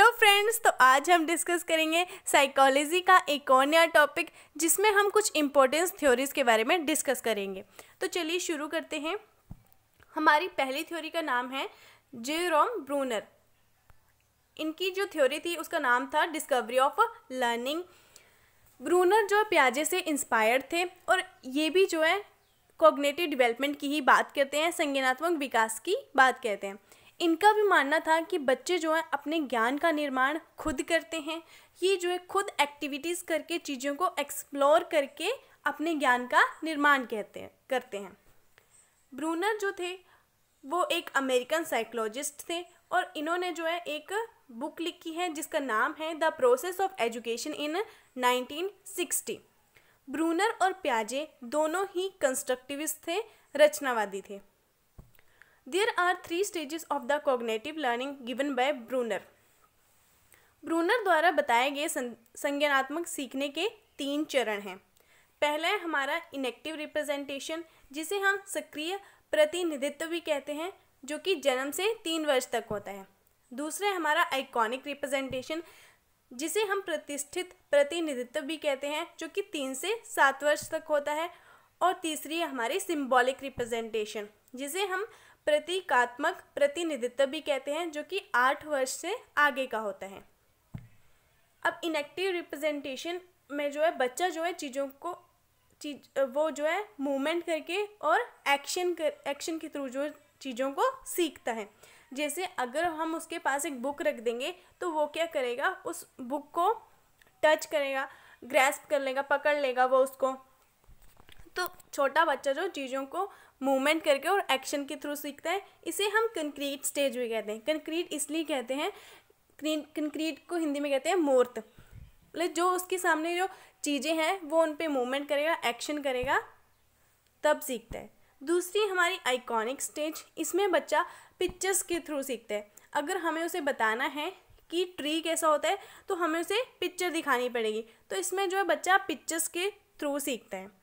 Hello friends, तो आज हम डिस्कस करेंगे साइकोलॉजी का एक और नया टॉपिक जिसमें हम कुछ इम्पोर्टेंस थ्योरीज के बारे में डिस्कस करेंगे। तो चलिए शुरू करते हैं। हमारी पहली थ्योरी का नाम है जेरोम ब्रूनर। इनकी जो थ्योरी थी उसका नाम था डिस्कवरी ऑफ लर्निंग। ब्रूनर जो पियाजे से इंस्पायर्ड थे और ये भी जो है कॉग्निटिव डेवलपमेंट की ही बात करते हैं, संज्ञानात्मक विकास की बात कहते हैं। इनका भी मानना था कि बच्चे जो है अपने ज्ञान का निर्माण खुद करते हैं। ये जो है खुद एक्टिविटीज़ करके चीज़ों को एक्सप्लोर करके अपने ज्ञान का निर्माण करते हैं। ब्रूनर जो थे वो एक अमेरिकन साइकोलॉजिस्ट थे और इन्होंने जो है एक बुक लिखी है जिसका नाम है the process of education in 1960। Bruner और पियाजे दोनों ही कंस्ट्रक्टिविस्ट थे, रचनावादी थे। There are 3 stages of the cognitive learning given by Bruner. Bruner द्वारा बताए गए संज्ञानात्मक सीखने के 3 चरण हैं। पहला है हमारा इनेक्टिव रिप्रेजेंटेशन, जिसे हम सक्रिय प्रतिनिधित्व भी कहते हैं, जो कि जन्म से 3 वर्ष तक होता है। दूसरा है हमारा आइकॉनिक रिप्रेजेंटेशन, जिसे हम प्रतिष्ठित प्रतिनिधित्व भी कहते हैं, जो कि 3 से 7 वर्ष तक होता है। और तीसरी है हमारी सिंबॉलिक रिप्रेजेंटेशन, जिसे हम प्रतीकात्मक प्रतिनिधित्व भी कहते हैं, जो कि 8 वर्ष से आगे का होता है। अब इनेक्टिव रिप्रेजेंटेशन में जो है बच्चा जो है वो जो है मूवमेंट करके और एक्शन के थ्रू जो चीज़ों को सीखता है। जैसे अगर हम उसके पास एक बुक रख देंगे तो वो क्या करेगा, उस बुक को टच करेगा, ग्रैस्प कर लेगा, पकड़ लेगा वो उसको। तो छोटा बच्चा जो चीज़ों को मूवमेंट करके और एक्शन के थ्रू सीखता है, इसे हम कंक्रीट स्टेज भी कहते हैं। कंक्रीट इसलिए कहते हैं, कंक्रीट को हिंदी में कहते हैं मूर्त। मतलब जो उसके सामने जो चीज़ें हैं वो उन पे मूवमेंट करेगा, एक्शन करेगा, तब सीखता है। दूसरी हमारी आइकॉनिक स्टेज, इसमें बच्चा पिक्चर्स के थ्रू सीखता है। अगर हमें उसे बताना है कि ट्री कैसा होता है तो हमें उसे पिक्चर दिखानी पड़ेगी, तो इसमें जो है बच्चा पिक्चर्स के थ्रू सीखता है।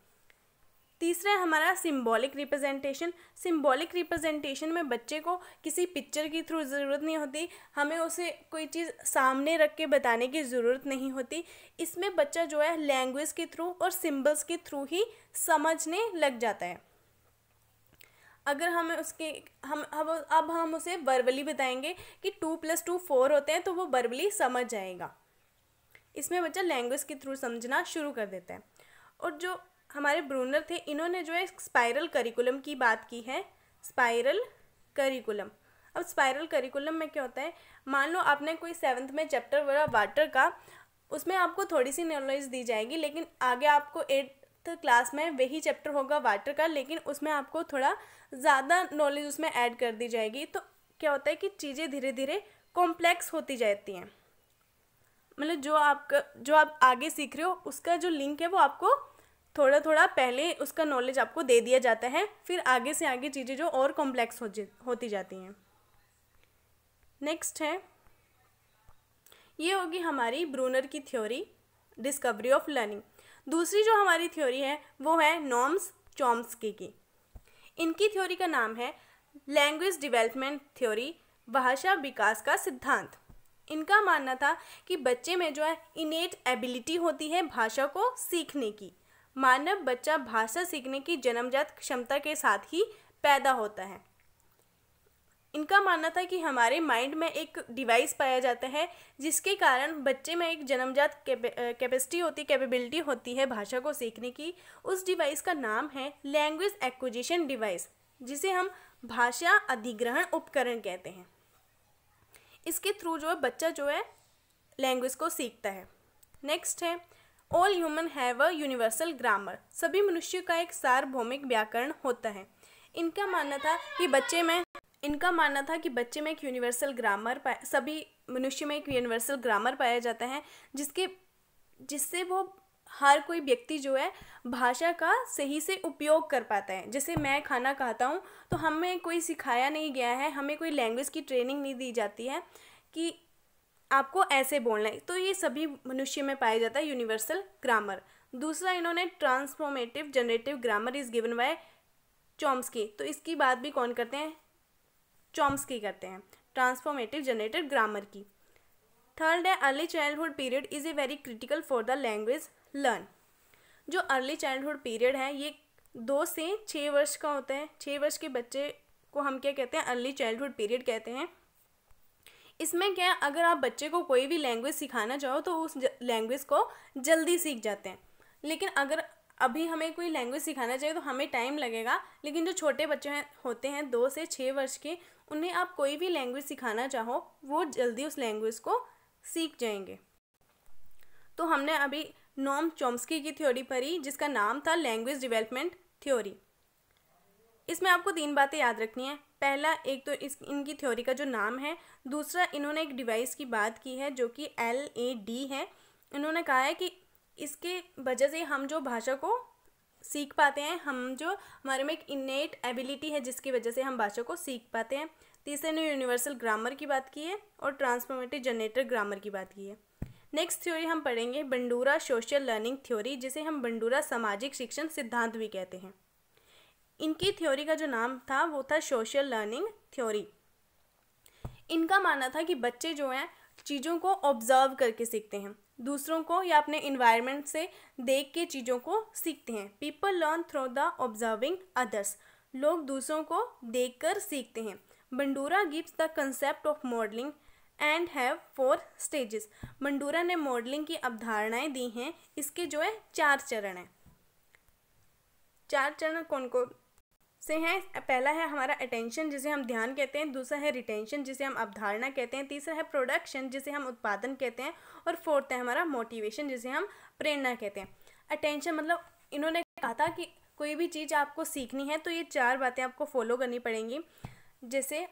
तीसरा है हमारा सिंबॉलिक रिप्रेजेंटेशन। सिंबॉलिक रिप्रेजेंटेशन में बच्चे को किसी पिक्चर की थ्रू ज़रूरत नहीं होती, हमें उसे कोई चीज़ सामने रख के बताने की ज़रूरत नहीं होती। इसमें बच्चा जो है लैंग्वेज के थ्रू और सिंबल्स के थ्रू ही समझने लग जाता है। अगर हमें अब हम उसे वर्बली बताएंगे कि 2 + 2 4 होते हैं, तो वो वर्बली समझ जाएगा। इसमें बच्चा लैंग्वेज के थ्रू समझना शुरू कर देता है। और जो हमारे ब्रूनर थे, इन्होंने जो है स्पाइरल करिकुलम की बात की है। स्पाइरल करिकुलम, अब स्पाइरल करिकुलम में क्या होता है, मान लो आपने कोई 7th में चैप्टर वगैरह वाटर का, उसमें आपको थोड़ी सी नॉलेज दी जाएगी, लेकिन आगे आपको 8th क्लास में वही चैप्टर होगा वाटर का, लेकिन उसमें आपको थोड़ा ज़्यादा नॉलेज उसमें ऐड कर दी जाएगी। तो क्या होता है कि चीज़ें धीरे धीरे कॉम्प्लेक्स होती जाती हैं। मतलब जो आप आगे सीख रहे हो उसका जो लिंक है वो आपको थोड़ा थोड़ा पहले उसका नॉलेज आपको दे दिया जाता है, फिर आगे से आगे चीज़ें जो और कॉम्प्लेक्स होती जाती हैं। नेक्स्ट है, ये होगी हमारी ब्रूनर की थ्योरी डिस्कवरी ऑफ लर्निंग। दूसरी जो हमारी थ्योरी है वो है नॉर्म्स चॉम्स्की की। इनकी थ्योरी का नाम है लैंग्वेज डेवलपमेंट थ्योरी, भाषा विकास का सिद्धांत। इनका मानना था कि बच्चे में जो है इनेट एबिलिटी होती है भाषा को सीखने की। मानव बच्चा भाषा सीखने की जन्मजात क्षमता के साथ ही पैदा होता है। इनका मानना था कि हमारे माइंड में एक डिवाइस पाया जाता है जिसके कारण बच्चे में एक जन्मजात कैपेबिलिटी होती है भाषा को सीखने की। उस डिवाइस का नाम है लैंग्वेज एक्विजिशन डिवाइस, जिसे हम भाषा अधिग्रहण उपकरण कहते हैं। इसके थ्रू जो है बच्चा जो है लैंग्वेज को सीखता है। नेक्स्ट है all human have a universal grammar. सभी मनुष्य का एक सार्वभौमिक व्याकरण होता है। इनका मानना था कि बच्चे में एक यूनिवर्सल ग्रामर सभी मनुष्य में एक यूनिवर्सल ग्रामर पाया जाता है, जिससे वो हर कोई व्यक्ति जो है भाषा का सही से उपयोग कर पाता है। जैसे मैं खाना खाता हूँ तो हमें कोई सिखाया नहीं गया है, हमें कोई लैंग्वेज की ट्रेनिंग नहीं दी जाती है कि आपको ऐसे बोलना है, तो ये सभी मनुष्य में पाया जाता है यूनिवर्सल ग्रामर। दूसरा इन्होंने transformative generative grammar is given by Chomsky. तो इसकी बात भी कौन करते हैं, चॉम्स्की करते हैं, ट्रांसफॉर्मेटिव जनरेटिव ग्रामर की। थर्ड है early childhood period is a very critical for the language learn. जो अर्ली चाइल्डहुड पीरियड है ये 2 से 6 वर्ष का होता है। 6 वर्ष के बच्चे को हम क्या कहते हैं, अर्ली चाइल्डहुड पीरियड कहते हैं। इसमें क्या है, अगर आप बच्चे को कोई भी लैंग्वेज सिखाना चाहो तो उस लैंग्वेज को जल्दी सीख जाते हैं। लेकिन अगर अभी हमें कोई लैंग्वेज सिखाना चाहिए तो हमें टाइम लगेगा। लेकिन जो छोटे बच्चे होते हैं 2 से 6 वर्ष के, उन्हें आप कोई भी लैंग्वेज सिखाना चाहो वो जल्दी उस लैंग्वेज को सीख जाएंगे। तो हमने अभी नोम चॉम्स्की की थ्योरी पढ़ी जिसका नाम था लैंग्वेज डेवलपमेंट थ्योरी। इसमें आपको 3 बातें याद रखनी है। पहला, एक तो इनकी थ्योरी का जो नाम है। दूसरा, इन्होंने एक डिवाइस की बात की है जो कि LAD है। इन्होंने कहा है कि इसके वजह से हम जो भाषा को सीख पाते हैं, हम जो हमारे में एक इनेट एबिलिटी है जिसकी वजह से हम भाषा को सीख पाते हैं। तीसरे ने यूनिवर्सल ग्रामर की बात की है और ट्रांसफॉर्मेटिव जनरेटर ग्रामर की बात की है। नेक्स्ट थ्योरी हम पढ़ेंगे बंडूरा सोशल लर्निंग थ्योरी, जिसे हम बंडूरा सामाजिक शिक्षण सिद्धांत भी कहते हैं। इनकी थ्योरी का जो नाम था वो था सोशल लर्निंग थ्योरी। इनका मानना था कि बच्चे जो हैं चीज़ों को ऑब्जर्व करके सीखते हैं, दूसरों को या अपने इन्वायरमेंट से देख के चीज़ों को सीखते हैं। People learn through the observing others. लोग दूसरों को देखकर सीखते हैं। Bandura gives the concept of modelling and have 4 stages. Bandura ने मॉडलिंग की अवधारणाएं दी हैं। इसके जो है 4 चरण हैं। 4 चरण कौन कौन से हैं? पहला है हमारा अटेंशन जिसे हम ध्यान कहते हैं। दूसरा है रिटेंशन जिसे हम अवधारणा कहते हैं। तीसरा है प्रोडक्शन जिसे हम उत्पादन कहते हैं। और फोर्थ है हमारा मोटिवेशन जिसे हम प्रेरणा कहते हैं। अटेंशन मतलब इन्होंने कहा था कि कोई भी चीज़ आपको सीखनी है तो ये 4 बातें आपको फॉलो करनी पड़ेंगी। जैसे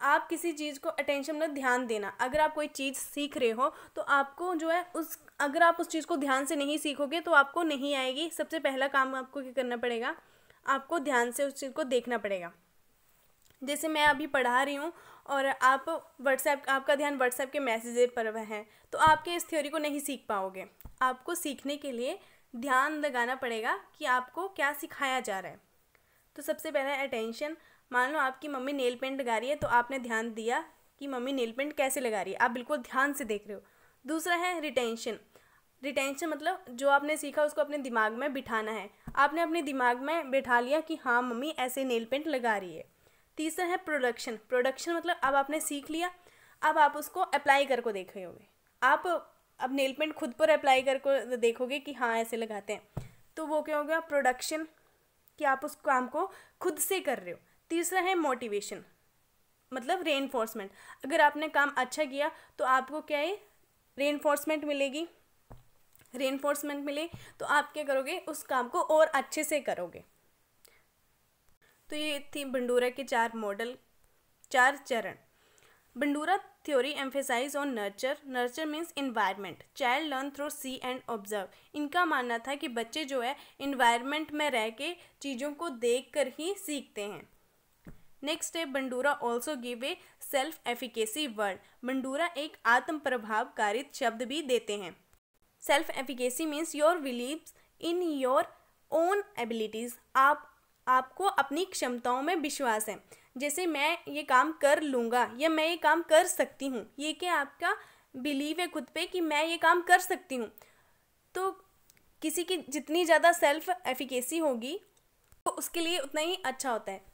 आप किसी चीज़ को अटेंशन मतलब ध्यान देना। अगर आप कोई चीज़ सीख रहे हो तो आपको जो है अगर आप उस चीज़ को ध्यान से नहीं सीखोगे तो आपको नहीं आएगी। सबसे पहला काम आपको क्या करना पड़ेगा, आपको ध्यान से उस चीज़ को देखना पड़ेगा। जैसे मैं अभी पढ़ा रही हूँ और आप आपका ध्यान व्हाट्सएप के मैसेज पर है तो आपके इस थ्योरी को नहीं सीख पाओगे। आपको सीखने के लिए ध्यान लगाना पड़ेगा कि आपको क्या सिखाया जा रहा है। तो सबसे पहला है अटेंशन। मान लो आपकी मम्मी नेल पेंट लगा रही है तो आपने ध्यान दिया कि मम्मी नेल पेंट कैसे लगा रही है, आप बिल्कुल ध्यान से देख रहे हो। दूसरा है रिटेंशन। रिटेंशन मतलब जो आपने सीखा उसको अपने दिमाग में बिठाना है। आपने अपने दिमाग में बिठा लिया कि हाँ मम्मी ऐसे नेल पेंट लगा रही है। तीसरा है प्रोडक्शन। प्रोडक्शन मतलब अब आपने सीख लिया, अब आप उसको अप्लाई करके देख रहे होगे। आप अब नेल पेंट खुद पर अप्लाई करके देखोगे कि हाँ ऐसे लगाते हैं, तो वो क्या होगा, प्रोडक्शन, कि आप उस काम को खुद से कर रहे हो। तीसरा है मोटिवेशन मतलब रेनफोर्समेंट। अगर आपने काम अच्छा किया तो आपको क्या है, रेनफोर्समेंट मिलेगी। रेनफोर्समेंट मिले तो आप क्या करोगे, उस काम को और अच्छे से करोगे। तो ये थी बंडूरा के 4 चरण। Bandura theory emphasize on nurture. Nurture means environment. Child learn through see and observe. इनका मानना था कि बच्चे जो है इन्वायरमेंट में रह के चीज़ों को देख कर ही सीखते हैं। नेक्स्ट है Bandura also give a self efficacy word. Bandura एक आत्म प्रभावकारित शब्द भी देते हैं। Self efficacy means your believes in your own abilities. आपको अपनी क्षमताओं में विश्वास है। जैसे मैं ये काम कर लूँगा या मैं ये काम कर सकती हूँ, ये क्या आपका बिलीव है खुद पे कि मैं ये काम कर सकती हूँ। तो किसी की जितनी ज़्यादा सेल्फ एफिकेसी होगी तो उसके लिए उतना ही अच्छा होता है।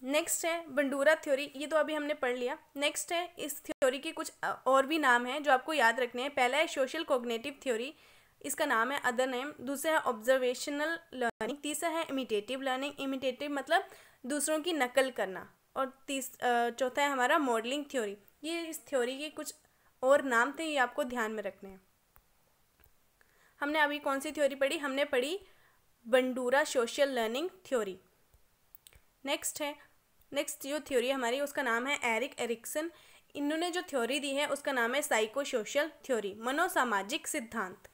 नेक्स्ट है बंडूरा थ्योरी, ये तो अभी हमने पढ़ लिया। नेक्स्ट है इस थ्योरी के कुछ और भी नाम हैं जो आपको याद रखने हैं। पहला है सोशल कोग्निटिव थ्योरी, इसका नाम है अदर नेम। दूसरा है ऑब्जर्वेशनल लर्निंग। तीसरा है इमिटेटिव लर्निंग। इमिटेटिव मतलब दूसरों की नकल करना। और चौथा है हमारा मॉडलिंग थ्योरी। ये इस थ्योरी के कुछ और नाम थे, ये आपको ध्यान में रखने हैं। हमने अभी कौन सी थ्योरी पढ़ी, हमने पढ़ी Bandura social learning theory. Next जो थ्योरी हमारी उसका नाम है एरिक एरिक्सन। इन्होंने जो थ्योरी दी है उसका नाम है साइको सोशल थ्योरी, मनोसामाजिक सिद्धांत।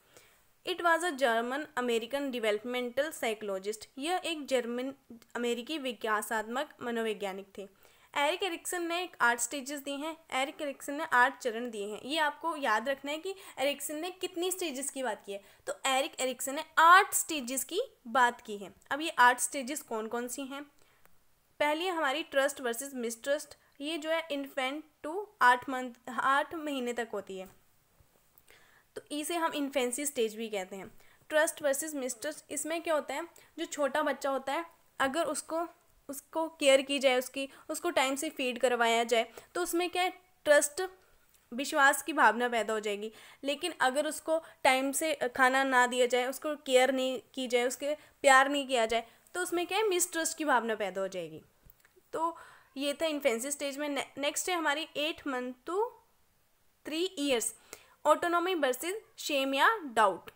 It was a German American developmental psychologist. यह एक जर्मन अमेरिकी विकासात्मक मनोवैज्ञानिक थे। एरिक एरिक्सन ने 8 स्टेजेस दिए हैं। एरिक एरिक्सन ने 8 चरण दिए हैं। ये आपको याद रखना है कि एरिक्सन ने कितनी स्टेजेस की बात की है। तो एरिक एरिक्सन ने 8 स्टेजेस की बात की है। अब ये 8 स्टेजेस कौन कौन सी हैं? पहली है हमारी ट्रस्ट वर्सेस मिसट्रस्ट। ये जो है इन्फेंट टू 8 महीने तक होती है, तो इसे हम इन्फेंसी स्टेज भी कहते हैं। ट्रस्ट वर्सेस मिसट्रस्ट, इसमें क्या होता है, जो छोटा बच्चा होता है अगर उसको केयर की जाए, उसको टाइम से फीड करवाया जाए, तो उसमें क्या है, ट्रस्ट, विश्वास की भावना पैदा हो जाएगी। लेकिन अगर उसको टाइम से खाना ना दिया जाए, उसको केयर नहीं की जाए, उसके प्यार नहीं किया जाए, तो उसमें क्या है, मिसट्रस्ट की भावना पैदा हो जाएगी। तो ये था इन्फेंसी स्टेज में। नेक्स्ट है हमारी 8 month to 3 years, autonomy versus shame या डाउट।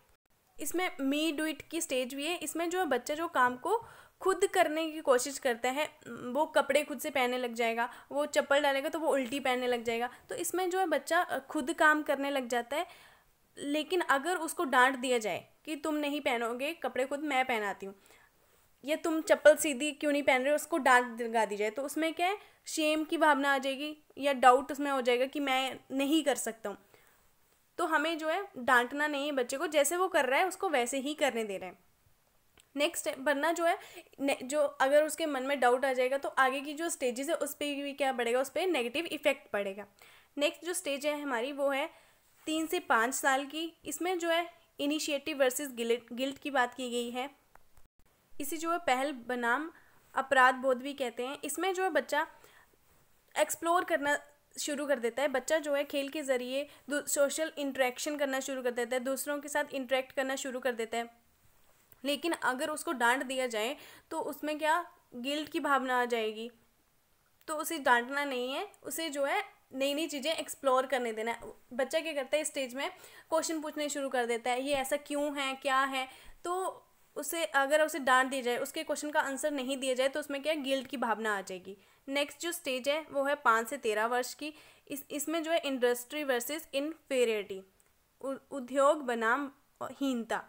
इसमें मी डू इट की स्टेज भी है। इसमें जो है बच्चा जो काम को खुद करने की कोशिश करता है, वो कपड़े खुद से पहनने लग जाएगा, वो चप्पल डालेगा तो वो उल्टी पहनने लग जाएगा, तो इसमें जो है बच्चा खुद काम करने लग जाता है। लेकिन अगर उसको डांट दिया जाए कि तुम नहीं पहनोगे कपड़े, खुद मैं पहनाती हूँ, या तुम चप्पल सीधी क्यों नहीं पहन रहे हो, उसको डांट लगा दी जाए, तो उसमें क्या है, शेम की भावना आ जाएगी या डाउट उसमें हो जाएगा कि मैं नहीं कर सकता हूँ। तो हमें जो है डांटना नहीं है बच्चे को, जैसे वो कर रहा है उसको वैसे ही करने दे रहे हैं। नेक्स्ट है, वरना जो है जो अगर उसके मन में डाउट आ जाएगा तो आगे की जो स्टेजेस है उस पर भी क्या पड़ेगा, उस पर नेगेटिव इफेक्ट पड़ेगा। नेक्स्ट जो स्टेज है हमारी वो है 3 से 5 साल की। इसमें जो है इनिशिएटिव वर्सेस गिल्ट की बात की गई है। इसी जो है पहल बनाम अपराध बोध भी कहते हैं। इसमें जो है बच्चा एक्सप्लोर करना शुरू कर देता है, बच्चा जो है खेल के ज़रिए सोशल इंटरेक्शन करना शुरू कर देता है, दूसरों के साथ इंटरेक्ट करना शुरू कर देता है। लेकिन अगर उसको डांट दिया जाए तो उसमें क्या, गिल्ट की भावना आ जाएगी, तो उसे डांटना नहीं है, उसे जो है नई नई चीज़ें एक्सप्लोर करने देना है। बच्चा क्या करता है इस स्टेज में, क्वेश्चन पूछने शुरू कर देता है, ये ऐसा क्यों है, क्या है, तो उसे अगर उसे डांट दी जाए, उसके क्वेश्चन का आंसर नहीं दिया जाए, तो उसमें क्या, गिल्ट की भावना आ जाएगी। नेक्स्ट जो स्टेज है वो है 5 से 13 वर्ष की। इसमें जो है इंडस्ट्री वर्सेस इन्फीरियरिटी, उद्योग बनाम हीनता।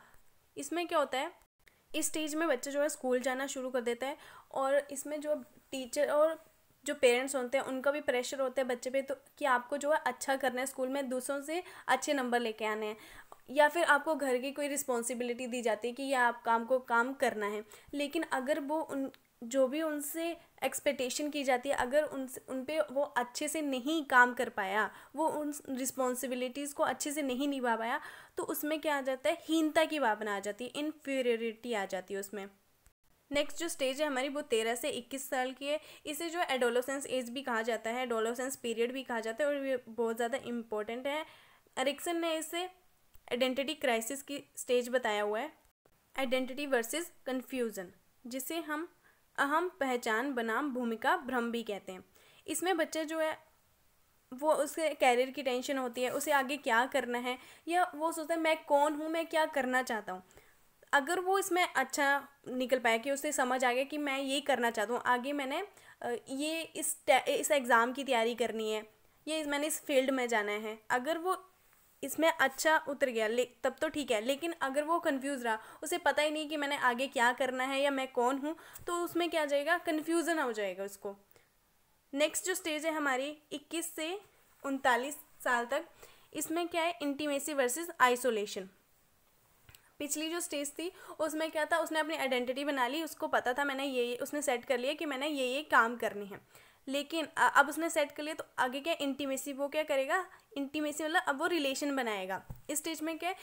इसमें क्या होता है, इस स्टेज में बच्चा जो है स्कूल जाना शुरू कर देता है, और इसमें जो टीचर और जो पेरेंट्स होते हैं उनका भी प्रेशर होता है बच्चे पे, तो कि आपको जो है अच्छा करना है स्कूल में, दूसरों से अच्छे नंबर लेके आने हैं, या फिर आपको घर की कोई रिस्पॉन्सिबिलिटी दी जाती है कि यह आप काम करना है। लेकिन अगर वो जो भी उनसे एक्सपेक्टेशन की जाती है, अगर उन पे वो अच्छे से नहीं काम कर पाया, वो उन रिस्पॉन्सिबिलिटीज़ को अच्छे से नहीं निभा पाया, तो उसमें क्या आ जाता है, हीनता की भावना आ जाती है, इन्फीरियरिटी आ जाती है उसमें। नेक्स्ट जो स्टेज है हमारी वो 13 से 21 साल की है। इसे जो एडोलेसेंस एज भी कहा जाता है, एडोलेसेंस पीरियड भी कहा जाता है, और ये बहुत ज़्यादा इम्पोर्टेंट है। एरिक्सन ने इसे आइडेंटिटी क्राइसिस की स्टेज बताया हुआ है, आइडेंटिटी वर्सेस कन्फ्यूज़न, जिसे हम अहम पहचान बनाम भूमिका भ्रम भी कहते हैं। इसमें बच्चा जो है वो उसके कैरियर की टेंशन होती है, उसे आगे क्या करना है, या वो सोचता है मैं कौन हूँ, मैं क्या करना चाहता हूँ। अगर वो इसमें अच्छा निकल पाए कि उसे समझ आ गया कि मैं ये करना चाहता हूँ, आगे मैंने ये इस एग्ज़ाम की तैयारी करनी है, ये मैंने इस फील्ड में जाना है, अगर वो इसमें अच्छा उतर गया तब तो ठीक है। लेकिन अगर वो कंफ्यूज रहा, उसे पता ही नहीं कि मैंने आगे क्या करना है या मैं कौन हूँ, तो उसमें क्या आ जाएगा, कन्फ्यूज़न हो जाएगा उसको। नेक्स्ट जो स्टेज है हमारी 21 से 39 साल तक, इसमें क्या है, इंटीमेसी वर्सेस आइसोलेशन। पिछली जो स्टेज थी उसमें क्या था, उसने अपनी आइडेंटिटी बना ली, उसको पता था मैंने ये उसने सेट कर लिया कि मैंने ये काम करनी है। लेकिन अब उसने सेट कर लिया तो आगे क्या, इंटीमेसी, वो क्या करेगा, इंटीमेसी मतलब अब वो रिलेशन बनाएगा। इस स्टेज में क्या,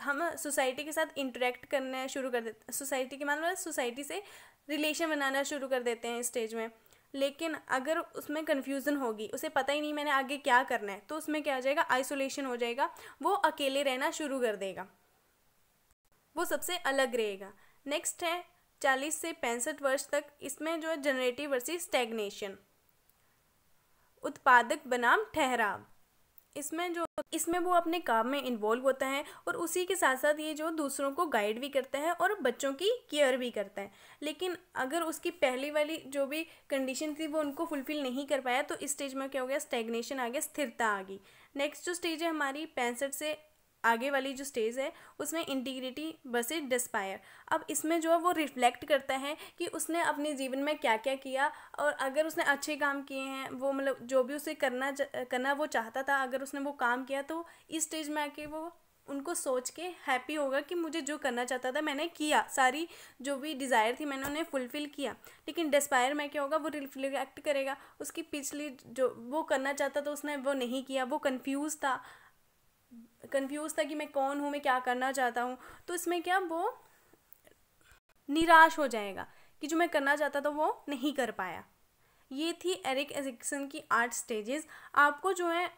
हम सोसाइटी के साथ इंटरेक्ट करना शुरू कर देते, सोसाइटी के मतलब सोसाइटी से रिलेशन बनाना शुरू कर देते हैं इस स्टेज में। लेकिन अगर उसमें कन्फ्यूज़न होगी, उसे पता ही नहीं मैंने आगे क्या करना है, तो उसमें क्या हो जाएगा, आइसोलेशन हो जाएगा, वो अकेले रहना शुरू कर देगा, वो सबसे अलग रहेगा। नेक्स्ट है 40 से 65 वर्ष तक। इसमें जो है जनरेटिव वर्सेस स्टैग्नेशन, उत्पादक बनाम ठहराव। इसमें वो अपने काम में इन्वॉल्व होता है, और उसी के साथ साथ ये जो दूसरों को गाइड भी करता है और बच्चों की केयर भी करता है। लेकिन अगर उसकी पहली वाली जो भी कंडीशन थी वो उनको फुलफिल नहीं कर पाया, तो इस स्टेज में क्या हो गया, स्टैग्नेशन आ गया, स्थिरता आ गई। नेक्स्ट जो स्टेज है हमारी 65 से आगे वाली जो स्टेज है, उसमें इंटीग्रिटी वर्सेस डिस्पायर। अब इसमें जो है वो रिफ्लेक्ट करता है कि उसने अपने जीवन में क्या क्या किया, और अगर उसने अच्छे काम किए हैं, वो मतलब जो भी उसे करना वो चाहता था, अगर उसने वो काम किया, तो इस स्टेज में आके वो उनको सोच के हैप्पी होगा कि मुझे जो करना चाहता था मैंने किया, सारी जो भी डिज़ायर थी मैंने उन्हें फुलफ़िल किया। लेकिन डिस्पायर में क्या होगा, वो रिफ्लेक्ट करेगा उसकी पिछली जो वो करना चाहता था उसने वो नहीं किया, वो कंफ्यूज था कि मैं कौन हूँ, मैं क्या करना चाहता हूँ। तो इसमें क्या, वो निराश हो जाएगा कि जो मैं करना चाहता था वो नहीं कर पाया। ये थी एरिक एरिक्सन की 8 स्टेजेस। आपको जो है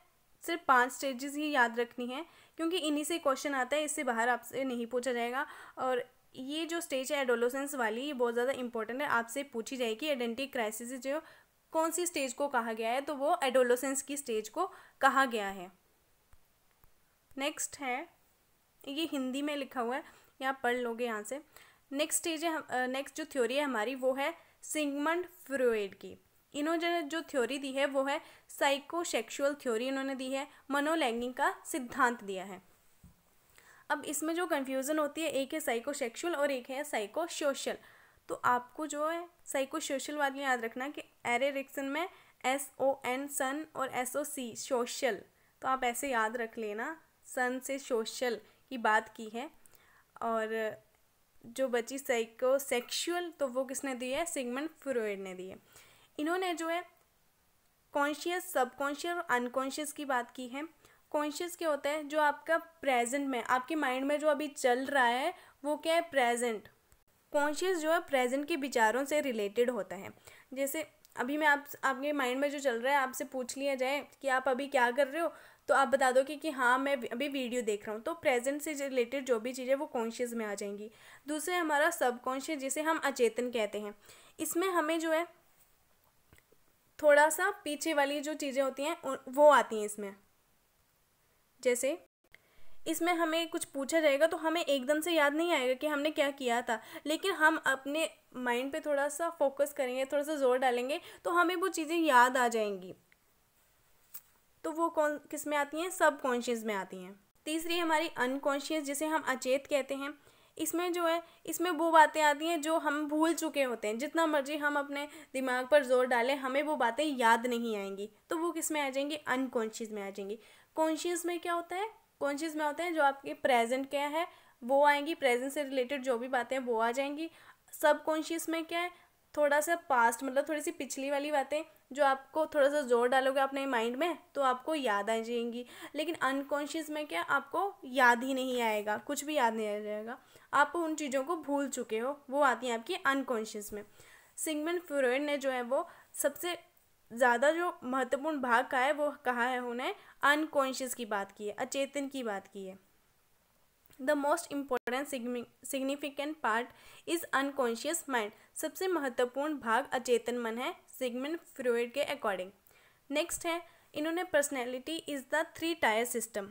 सिर्फ 5 स्टेजेस ही याद रखनी है, क्योंकि इन्हीं से क्वेश्चन आता है, इससे बाहर आपसे नहीं पूछा जाएगा। और ये जो स्टेज है एडोलेसेंस वाली, ये बहुत ज़्यादा इंपॉर्टेंट है, आपसे पूछी जाएगी। आइडेंटिटी क्राइसिस जो कौन सी स्टेज को कहा गया है, तो वो एडोलेसेंस की स्टेज को कहा गया है। नेक्स्ट है, ये हिंदी में लिखा हुआ है, यहाँ पढ़ लोगे यहाँ से। नेक्स्ट स्टेज है, नेक्स्ट जो थ्योरी है हमारी वो है सिगमंड फ्रॉइड की। इन्होंने जो थ्योरी दी है वो है साइकोसेक्सुअल थ्योरी इन्होंने दी है, मनोलैंगिक का सिद्धांत दिया है। अब इसमें जो कन्फ्यूज़न होती है, एक है साइकोसेक्सुअल और एक है साइकोसोशल। तो आपको जो है साइकोसोशल वाली याद रखना कि एरिक्सन में SON सन और SOC सोशल, तो आप ऐसे याद रख लेना, सन से सोशल की बात की है। और जो बची साइकोसेक्सुअल, तो वो किसने दी है, सिगमंड फ्रॉइड ने दी है। इन्होंने जो है कॉन्शियस, सबकॉन्शियस और अनकॉन्शियस की बात की है। कॉन्शियस क्या होता है, जो आपका प्रेजेंट में, आपके माइंड में जो अभी चल रहा है वो क्या है, प्रेजेंट। कॉन्शियस जो है प्रेजेंट के विचारों से रिलेटेड होता है। जैसे अभी मैं आपके माइंड में जो चल रहा है, आपसे पूछ लिया जाए कि आप अभी क्या कर रहे हो, तो आप बता दो कि हाँ मैं अभी वीडियो देख रहा हूँ, तो प्रेजेंट से रिलेटेड जो भी चीज़ें वो कॉन्शियस में आ जाएंगी। दूसरे हमारा सबकॉन्शियस, जिसे हम अचेतन कहते हैं। इसमें हमें जो है थोड़ा सा पीछे वाली जो चीज़ें होती हैं वो आती हैं इसमें। जैसे इसमें हमें कुछ पूछा जाएगा तो हमें एकदम से याद नहीं आएगा कि हमने क्या किया था, लेकिन हम अपने माइंड पे थोड़ा सा फोकस करेंगे, थोड़ा सा जोर डालेंगे, तो हमें वो चीज़ें याद आ जाएंगी। तो वो किस में आती हैं, सबकॉन्शियस में आती हैं। तीसरी हमारी अनकॉन्शियस, जिसे हम अचेत कहते हैं। इसमें जो है, इसमें वो बातें आती हैं जो हम भूल चुके होते हैं, जितना मर्जी हम अपने दिमाग पर जोर डालें हमें वो बातें याद नहीं आएंगी, तो वो किस में आ जाएंगी, अनकॉन्शियस में आ जाएंगी। कॉन्शियस में क्या होता है, कॉन्शियस में होता है जो आपके प्रेजेंट क्या है वो आएंगी, प्रेजेंट से रिलेटेड जो भी बातें हैं वो आ जाएंगी। सबकॉन्शियस में क्या है, थोड़ा सा पास्ट, मतलब थोड़ी सी पिछली वाली बातें जो आपको थोड़ा सा जोर डालोगे अपने माइंड में तो आपको याद आ जाएंगी। लेकिन अनकॉन्शियस में क्या, आपको याद ही नहीं आएगा, कुछ भी याद नहीं आ जाएगा, आप उन चीज़ों को भूल चुके हो, वो आती हैं आपकी अनकॉन्शियस में। सिगमंड फ्रॉइड ने जो है वो सबसे ज़्यादा जो महत्वपूर्ण भाग का है वो कहा है, उन्हें अनकॉन्शियस की बात की है, अचेतन की बात की है। The most important significant part is unconscious mind. सबसे महत्वपूर्ण भाग अचेतन मन है सिगमंड फ्रॉइड के अकॉर्डिंग। नेक्स्ट है, इन्होंने personality is the 3 tier system.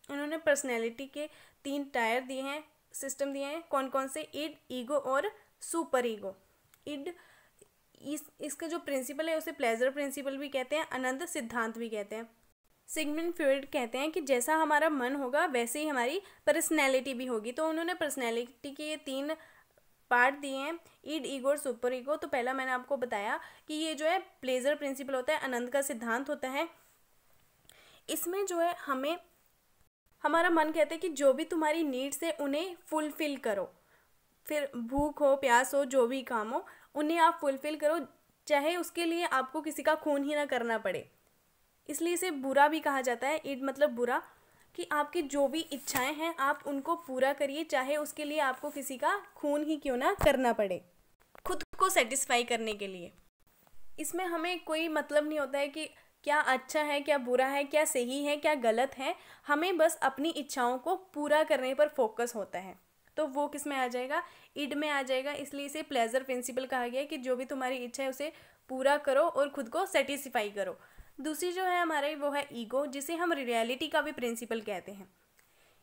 इन्होंने पर्सनैलिटी के 3 टायर दिए हैं, सिस्टम दिए हैं। कौन कौन से, इड, ईगो और सुपर ईगो। इड, इसका जो प्रिंसिपल है उसे प्लेजर प्रिंसिपल भी कहते हैं, आनंद सिद्धांत भी कहते हैं। सिगमंड फ्रॉइड कहते हैं कि जैसा हमारा मन होगा वैसे ही हमारी पर्सनैलिटी भी होगी। तो उन्होंने पर्सनैलिटी के ये 3 पार्ट दिए हैं, ईड, ईगो और सुपर ईगो। तो पहला मैंने आपको बताया कि ये जो है प्लेजर प्रिंसिपल होता है, आनंद का सिद्धांत होता है। इसमें जो है हमें हमारा मन कहता है कि जो भी तुम्हारी नीड्स है उन्हें फुलफिल करो, फिर भूख हो, प्यास हो, जो भी काम हो उन्हें आप फुलफिल करो, चाहे उसके लिए आपको किसी का खून ही ना करना पड़े। इसलिए इसे बुरा भी कहा जाता है, ईड मतलब बुरा, कि आपकी जो भी इच्छाएं हैं आप उनको पूरा करिए, चाहे उसके लिए आपको किसी का खून ही क्यों ना करना पड़े, खुद को सेटिस्फाई करने के लिए। इसमें हमें कोई मतलब नहीं होता है कि क्या अच्छा है, क्या बुरा है, क्या सही है, क्या गलत है, हमें बस अपनी इच्छाओं को पूरा करने पर फोकस होता है। तो वो किस में आ जाएगा, ईड में आ जाएगा। इसलिए इसे प्लेजर प्रिंसिपल कहा गया है कि जो भी तुम्हारी इच्छा है उसे पूरा करो और खुद को सेटिस्फाई करो। दूसरी जो है हमारी वो है ईगो, जिसे हम रियलिटी का भी प्रिंसिपल कहते हैं।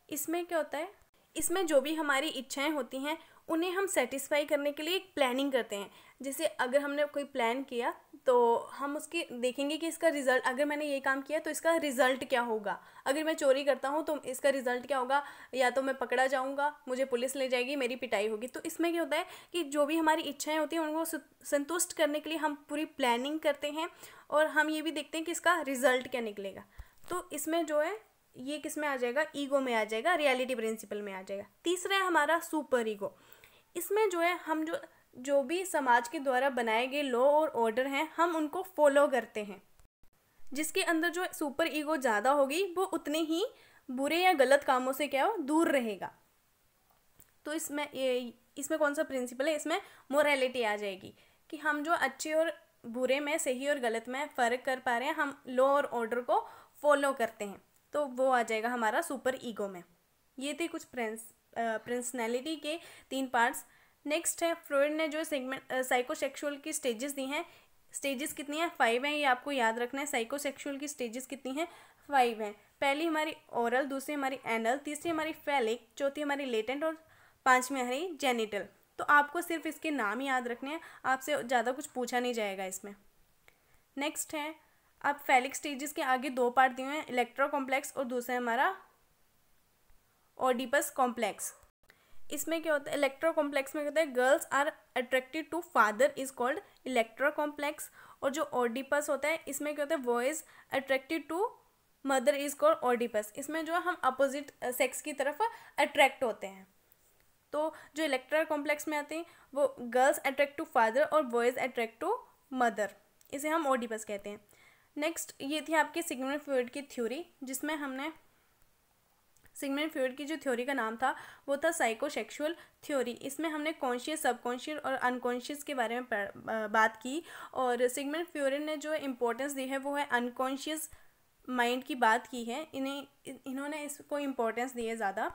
इसमें क्या होता है, इसमें जो भी हमारी इच्छाएं होती हैं उन्हें हम सेटिस्फाई करने के लिए एक प्लानिंग करते हैं। जैसे अगर हमने कोई प्लान किया तो हम उसकी देखेंगे कि इसका रिज़ल्ट, अगर मैंने ये काम किया तो इसका रिज़ल्ट क्या होगा, अगर मैं चोरी करता हूँ तो इसका रिज़ल्ट क्या होगा, या तो मैं पकड़ा जाऊँगा, मुझे पुलिस ले जाएगी, मेरी पिटाई होगी। तो इसमें क्या होता है कि जो भी हमारी इच्छाएं होती हैं उनको संतुष्ट करने के लिए हम पूरी प्लानिंग करते हैं और हम ये भी देखते हैं कि इसका रिज़ल्ट क्या निकलेगा। तो इसमें जो है ये किस में आ जाएगा, ईगो में आ जाएगा, रियलिटी प्रिंसिपल में आ जाएगा। तीसरा है हमारा सुपर ईगो। इसमें जो है हम जो भी समाज के द्वारा बनाए गए लॉ और ऑर्डर हैं हम उनको फॉलो करते हैं। जिसके अंदर जो सुपर ईगो ज़्यादा होगी वो उतने ही बुरे या गलत कामों से क्या हो, दूर रहेगा। तो इसमें कौन सा प्रिंसिपल है, इसमें मोरालिटी आ जाएगी कि हम जो अच्छे और बुरे में, सही और गलत में फ़र्क कर पा रहे हैं, हम लॉ और ऑर्डर को फॉलो करते हैं, तो वो आ जाएगा हमारा सुपर ईगो में। ये थे कुछ पर्सनैलिटी के 3 पार्ट्स। नेक्स्ट है फ्रॉइड ने जो सेगमेंट साइकोसेक्सुअल की स्टेजेस दी हैं। स्टेजेस कितनी हैं, 5 हैं, ये आपको याद रखना है। साइकोसेक्सुअल की स्टेजेस कितनी हैं, 5 हैं। पहली हमारी ओरल, दूसरी हमारी एनल, तीसरी हमारी फैलिक, चौथी हमारी लेटेंट और 5वीं हमारी जेनिटल। तो आपको सिर्फ इसके नाम ही याद रखने हैं, आपसे ज़्यादा कुछ पूछा नहीं जाएगा इसमें। नेक्स्ट है, अब फैलिक स्टेजेस के आगे 2 पार्ट दिए हैं, इलेक्ट्रो कॉम्प्लेक्स और दूसरा हमारा ओडिपस कॉम्प्लेक्स। इसमें क्या होता है, इलेक्ट्रो कॉम्प्लेक्स में क्या होता है, girls are attracted to father is called electro complex. और जो ओडिपस होता है इसमें क्या होता है, boys attracted to mother is called Oedipus. इसमें जो है हम अपोजिट सेक्स की तरफ अट्रैक्ट होते हैं। तो जो इलेक्ट्रो कॉम्प्लेक्स में आते हैं वो गर्ल्स अट्रैक्ट टू फादर और बॉयज अट्रैक्ट टू मदर, इसे हम ओडिपस कहते हैं। नेक्स्ट ये थी आपकी सिगमंड फ्रॉइड की थ्योरी, जिसमें हमने सिगमंड फ्रॉइड की जो थ्योरी का नाम था वो था साइकोसेक्सुअल थ्योरी। इसमें हमने कॉन्शियस, सबकॉन्शियस और अनकॉन्शियस के बारे में बात की। और सिगमंड फ्रॉइड ने जो इम्पोर्टेंस दी है वो है अनकॉन्शियस माइंड की बात की है। इन्होंने इसको इम्पोर्टेंस दी है ज़्यादा।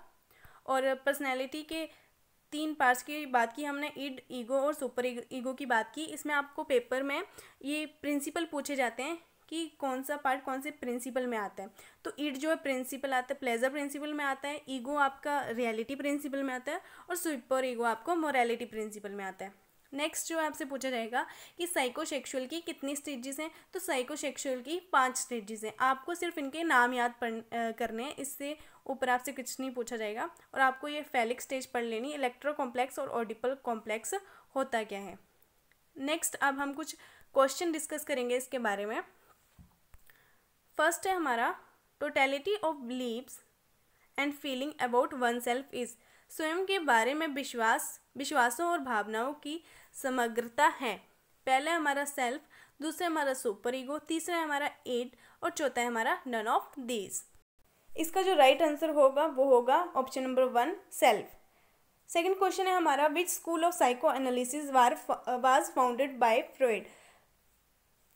और पर्सनैलिटी के 3 पार्ट्स की बात की हमने, ईड, ईगो और सुपर ईगो की बात की। इसमें आपको पेपर में ये प्रिंसिपल पूछे जाते हैं कि कौन सा पार्ट कौन से प्रिंसिपल में आता है। तो ईड जो है प्रिंसिपल आता है, प्लेजर प्रिंसिपल में आता है, ईगो आपका रियलिटी प्रिंसिपल में आता है और सुपर ईगो आपको मोरालिटी प्रिंसिपल में आता है। नेक्स्ट जो आपसे पूछा जाएगा कि साइकोसेक्सुअल की कितनी स्टेजेस हैं, तो साइकोसेक्सुअल की 5 स्टेजेस हैं। आपको सिर्फ इनके नाम याद करने हैं, इससे ऊपर आपसे कुछ नहीं पूछा जाएगा। और आपको ये फैलिक स्टेज पढ़ लेनी, इलेक्ट्रो कॉम्प्लेक्स और ओडिपल कॉम्प्लेक्स होता क्या है। नेक्स्ट अब हम कुछ क्वेश्चन डिस्कस करेंगे इसके बारे में। फर्स्ट है हमारा, totality of believes and feeling about one self is, स्वयं के बारे में विश्वासों और भावनाओं की समग्रता है। पहला है हमारा सेल्फ, दूसरा हमारा सुपर ईगो, तीसरा है हमारा ईड और चौथा है हमारा नन ऑफ दीज। इसका जो राइट आंसर होगा वो होगा option number 1 self. Second question है हमारा, which school of psycho analysis was founded by Freud.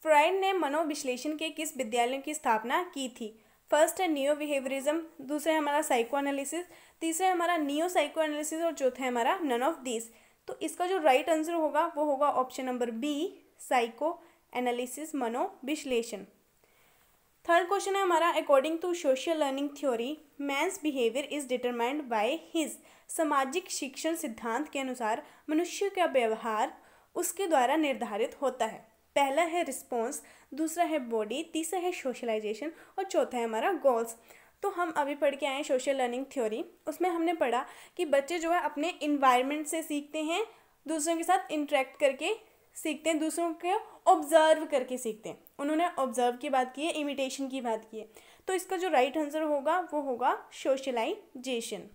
Freud ने मनोविश्लेषण के किस विद्यालय की स्थापना की थी। फर्स्ट है नियो बिहेवियरिज्म, दूसरा है हमारा साइको एनालिसिस, तीसरा है हमारा नियो साइको एनालिसिस और चौथा है हमारा नन ऑफ दिस। तो इसका जो राइट आंसर होगा वो होगा option number B, psycho analysis मनोविश्लेषण। थर्ड क्वेश्चन है हमारा, according to social learning theory man's behaviour is determined by his. सामाजिक शिक्षण सिद्धांत के अनुसार मनुष्य का व्यवहार उसके द्वारा निर्धारित होता है। पहला है रिस्पॉन्स, दूसरा है बॉडी, तीसरा है सोशलाइजेशन और चौथा है हमारा गोल्स। तो हम अभी पढ़ के आए हैं सोशल लर्निंग थ्योरी, उसमें हमने पढ़ा कि बच्चे जो है अपने इन्वायरमेंट से सीखते हैं, दूसरों के साथ इंटरेक्ट करके सीखते हैं, दूसरों को ऑब्जर्व करके सीखते हैं। उन्होंने ऑब्जर्व की बात की है, इमिटेशन की बात की है। तो इसका जो राइट आंसर होगा वो होगा सोशलाइजेशन।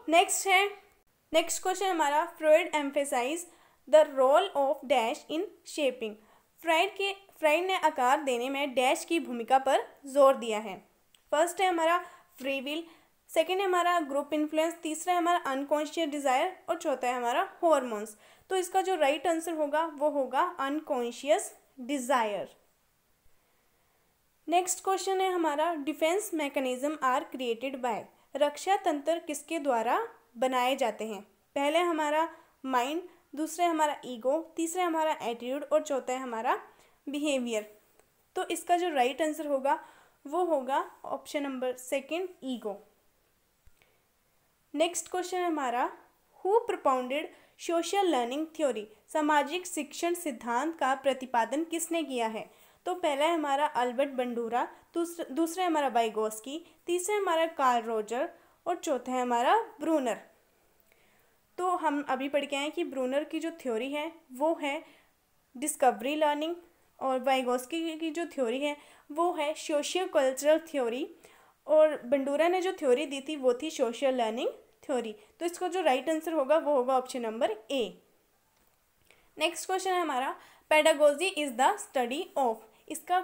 नेक्स्ट क्वेश्चन हमारा, Freud emphasize the role of dash in shaping. Freud ने आकार देने में डैश की भूमिका पर जोर दिया है। फर्स्ट है हमारा फ्री विल, सेकेंड है हमारा ग्रुप इन्फ्लुएंस, तीसरा है हमारा अनकॉन्शियस डिजायर और चौथा है हमारा हॉर्मोन्स। तो इसका जो राइट आंसर होगा वो होगा अनकॉन्शियस डिजायर। नेक्स्ट क्वेश्चन है हमारा, defence mechanism are created by. रक्षा तंत्र किसके द्वारा बनाए जाते हैं। पहले हमारा माइंड, दूसरा है हमारा ईगो, तीसरा है हमारा एटीट्यूड और चौथा है हमारा बिहेवियर। तो इसका जो राइट आंसर होगा वो होगा option number 2 ego. Next question है हमारा, who propounded social learning theory. सामाजिक शिक्षण सिद्धांत का प्रतिपादन किसने किया है। तो पहला है हमारा अल्बर्ट बंडूरा, दूसरा है हमारा वाइगोस्की, तीसरा है हमारा कार्ल रोजर और चौथा है हमारा ब्रूनर। तो हम अभी पढ़ के आए कि ब्रूनर की जो थ्योरी है वो है डिस्कवरी लर्निंग और वाइगोस्की की जो थ्योरी है वो है सोशियो कल्चरल थ्योरी और बंडूरा ने जो थ्योरी दी थी वो थी सोशल लर्निंग थ्योरी। तो इसका जो राइट आंसर होगा वो होगा option number A. Next question है हमारा, pedagogy is the study of. इसका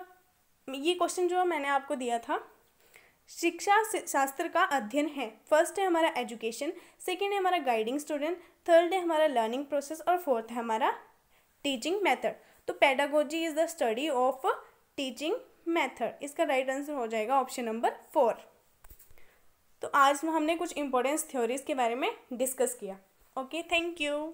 ये क्वेश्चन जो मैंने आपको दिया था, शिक्षा शास्त्र का अध्ययन है। फर्स्ट है हमारा एजुकेशन, सेकंड है हमारा गाइडिंग स्टूडेंट, थर्ड है हमारा लर्निंग प्रोसेस और फोर्थ है हमारा टीचिंग मेथड। तो pedagogy is the study of teaching method. इसका राइट आंसर हो जाएगा ऑप्शन नंबर 4। तो आज हमने कुछ इंपॉर्टेंट थ्योरीज के बारे में डिस्कस किया। Okay, thank you.